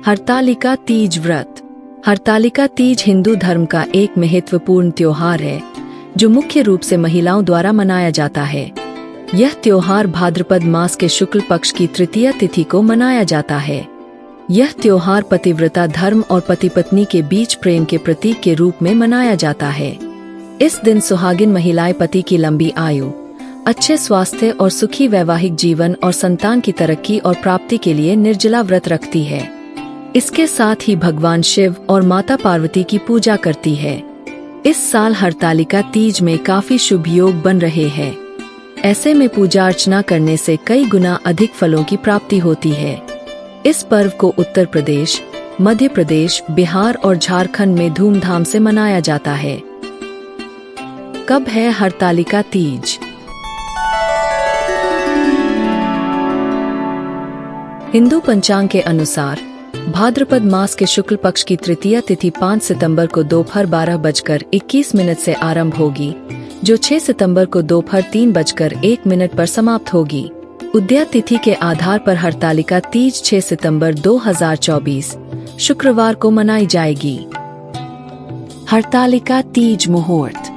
हरतालिका तीज व्रत। हरतालिका तीज हिंदू धर्म का एक महत्वपूर्ण त्योहार है जो मुख्य रूप से महिलाओं द्वारा मनाया जाता है। यह त्योहार भाद्रपद मास के शुक्ल पक्ष की तृतीया तिथि को मनाया जाता है। यह त्योहार पतिव्रता धर्म और पति पत्नी के बीच प्रेम के प्रतीक के रूप में मनाया जाता है। इस दिन सुहागिन महिलाएं पति की लंबी आयु, अच्छे स्वास्थ्य और सुखी वैवाहिक जीवन और संतान की तरक्की और प्राप्ति के लिए निर्जला व्रत रखती है। इसके साथ ही भगवान शिव और माता पार्वती की पूजा करती है। इस साल हरतालिका तीज में काफी शुभ योग बन रहे हैं। ऐसे में पूजा अर्चना करने से कई गुना अधिक फलों की प्राप्ति होती है। इस पर्व को उत्तर प्रदेश, मध्य प्रदेश, बिहार और झारखंड में धूमधाम से मनाया जाता है। कब है हरतालिका तीज? हिंदू पंचांग के अनुसार भाद्रपद मास के शुक्ल पक्ष की तृतीया तिथि 5 सितंबर को दोपहर 12:21 से आरंभ होगी, जो 6 सितंबर को दोपहर 3:01 पर समाप्त होगी। उदया तिथि के आधार पर हरतालिका तीज 6 सितंबर 2024 शुक्रवार को मनाई जाएगी। हरतालिका तीज मुहूर्त।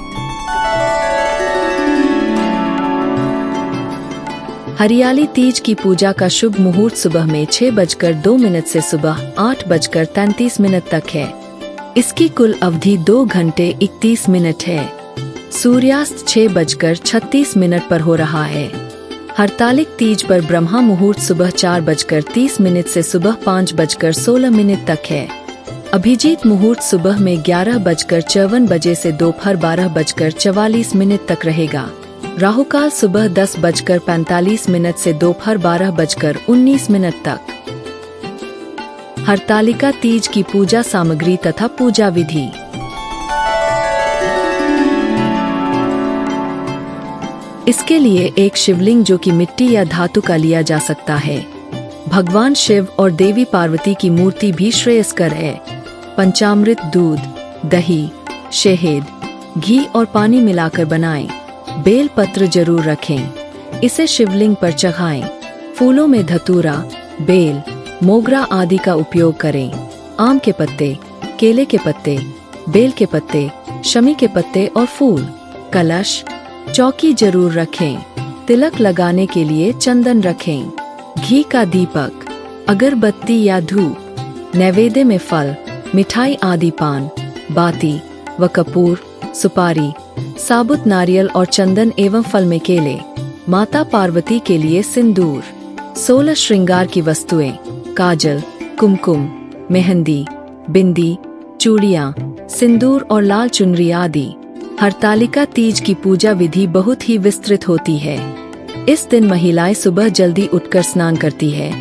हरियाली तीज की पूजा का शुभ मुहूर्त सुबह में 6:02 से सुबह 8:33 तक है। इसकी कुल अवधि 2 घंटे 31 मिनट है। सूर्यास्त 6:36 पर हो रहा है। हरतालिक तीज पर ब्रह्मा मुहूर्त सुबह 4:30 से सुबह 5:16 तक है। अभिजीत मुहूर्त सुबह में 11:54 से दोपहर 12:44 तक रहेगा। राहुकाल सुबह 10:45 से दोपहर 12:19 तक। हरतालिका तीज की पूजा सामग्री तथा पूजा विधि। इसके लिए एक शिवलिंग जो कि मिट्टी या धातु का लिया जा सकता है। भगवान शिव और देवी पार्वती की मूर्ति भी श्रेयस्कर है। पंचामृत, दूध, दही, शहद, घी और पानी मिलाकर बनाएं। बेल पत्र जरूर रखें। इसे शिवलिंग पर चढ़ाएं। फूलों में धतूरा, बेल, मोगरा आदि का उपयोग करें। आम के पत्ते, केले के पत्ते, बेल के पत्ते, शमी के पत्ते और फूल। कलश, चौकी जरूर रखें। तिलक लगाने के लिए चंदन रखें। घी का दीपक, अगरबत्ती या धूप। नैवेद्य में फल, मिठाई आदि, पान, बाती व कपूर, सुपारी, साबुत नारियल और चंदन एवं फल में केले। माता पार्वती के लिए सिंदूर। 16 श्रृंगार की वस्तुएं, काजल, कुमकुम, मेहंदी, बिंदी, चूड़ियां, सिंदूर और लाल चुनरी आदि। हरतालिका तीज की पूजा विधि बहुत ही विस्तृत होती है। इस दिन महिलाएं सुबह जल्दी उठकर स्नान करती है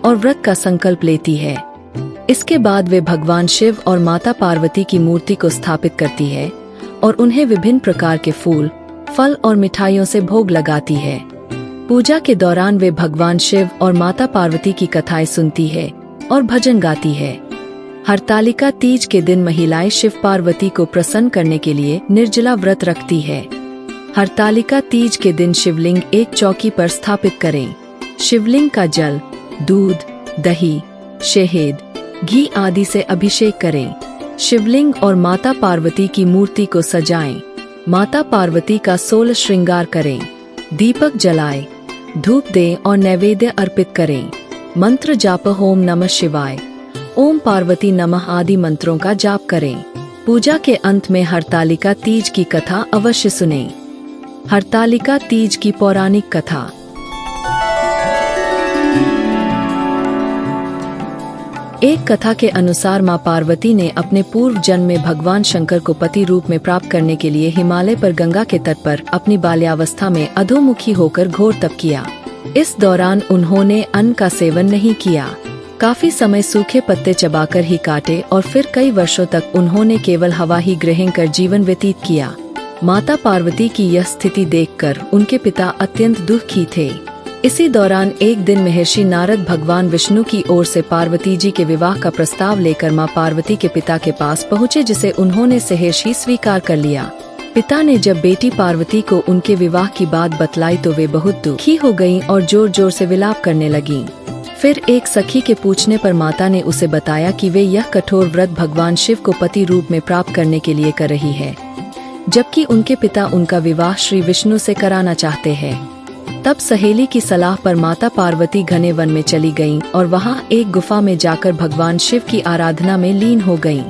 और व्रत का संकल्प लेती है। इसके बाद वे भगवान शिव और माता पार्वती की मूर्ति को स्थापित करती है और उन्हें विभिन्न प्रकार के फूल, फल और मिठाइयों से भोग लगाती है। पूजा के दौरान वे भगवान शिव और माता पार्वती की कथाएं सुनती है और भजन गाती है। हरतालिका तीज के दिन महिलाएं शिव पार्वती को प्रसन्न करने के लिए निर्जला व्रत रखती है। हरतालिका तीज के दिन शिवलिंग एक चौकी पर स्थापित करें। शिवलिंग का जल, दूध, दही, शहद, घी आदि से अभिषेक करें। शिवलिंग और माता पार्वती की मूर्ति को सजाएं। माता पार्वती का 16 श्रृंगार करें। दीपक जलाएं, धूप दें और नैवेद्य अर्पित करें। मंत्र जाप ओम नमः शिवाय, ओम पार्वती नमः आदि मंत्रों का जाप करें। पूजा के अंत में हरतालिका तीज की कथा अवश्य सुनें। हरतालिका तीज की पौराणिक कथा। एक कथा के अनुसार मां पार्वती ने अपने पूर्व जन्म में भगवान शंकर को पति रूप में प्राप्त करने के लिए हिमालय पर गंगा के तट पर अपनी बाल्यावस्था में अधोमुखी होकर घोर तप किया। इस दौरान उन्होंने अन्न का सेवन नहीं किया। काफी समय सूखे पत्ते चबाकर ही काटे और फिर कई वर्षों तक उन्होंने केवल हवा ही ग्रहण कर जीवन व्यतीत किया। माता पार्वती की यह स्थिति देखकर उनके पिता अत्यंत दुखी थे। इसी दौरान एक दिन महर्षि नारद भगवान विष्णु की ओर से पार्वती जी के विवाह का प्रस्ताव लेकर मां पार्वती के पिता के पास पहुँचे, जिसे उन्होंने सहर्षि स्वीकार कर लिया। पिता ने जब बेटी पार्वती को उनके विवाह की बात बतलाई तो वे बहुत दुखी हो गईं और जोर जोर से विलाप करने लगीं। फिर एक सखी के पूछने पर माता ने उसे बताया कि वे यह कठोर व्रत भगवान शिव को पति रूप में प्राप्त करने के लिए कर रही है, जबकि उनके पिता उनका विवाह श्री विष्णु से कराना चाहते हैं। तब सहेली की सलाह पर माता पार्वती घने वन में चली गईं और वहां एक गुफा में जाकर भगवान शिव की आराधना में लीन हो गईं।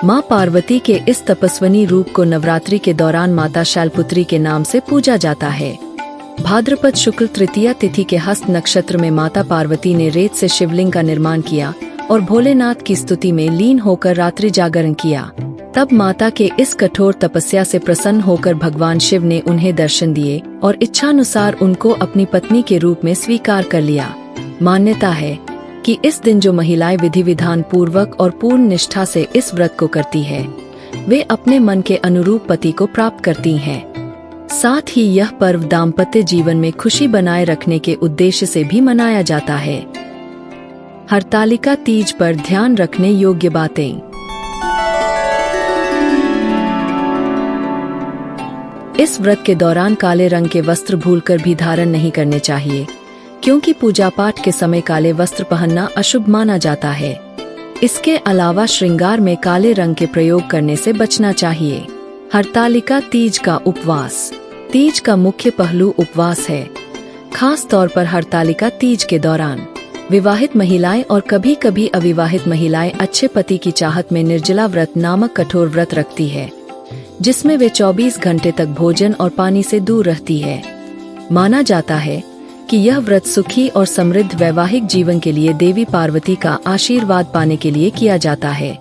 मां पार्वती के इस तपस्विनी रूप को नवरात्रि के दौरान माता शैलपुत्री के नाम से पूजा जाता है। भाद्रपद शुक्ल तृतीया तिथि के हस्त नक्षत्र में माता पार्वती ने रेत से शिवलिंग का निर्माण किया और भोलेनाथ की स्तुति में लीन होकर रात्रि जागरण किया। तब माता के इस कठोर तपस्या से प्रसन्न होकर भगवान शिव ने उन्हें दर्शन दिए और इच्छानुसार उनको अपनी पत्नी के रूप में स्वीकार कर लिया। मान्यता है कि इस दिन जो महिलाएं विधि विधान पूर्वक और पूर्ण निष्ठा से इस व्रत को करती है, वे अपने मन के अनुरूप पति को प्राप्त करती हैं। साथ ही यह पर्व दाम्पत्य जीवन में खुशी बनाए रखने के उद्देश्य से भी मनाया जाता है। हरतालिका तीज पर ध्यान रखने योग्य बातें। इस व्रत के दौरान काले रंग के वस्त्र भूलकर भी धारण नहीं करने चाहिए, क्योंकि पूजा पाठ के समय काले वस्त्र पहनना अशुभ माना जाता है। इसके अलावा श्रृंगार में काले रंग के प्रयोग करने से बचना चाहिए। हरतालिका तीज का उपवास। तीज का मुख्य पहलू उपवास है। खास तौर पर हरतालिका तीज के दौरान विवाहित महिलाएं और कभी कभी अविवाहित महिलाएं अच्छे पति की चाहत में निर्जला व्रत नामक कठोर व्रत रखती है, जिसमें वे 24 घंटे तक भोजन और पानी से दूर रहती है। माना जाता है कि यह व्रत सुखी और समृद्ध वैवाहिक जीवन के लिए देवी पार्वती का आशीर्वाद पाने के लिए किया जाता है।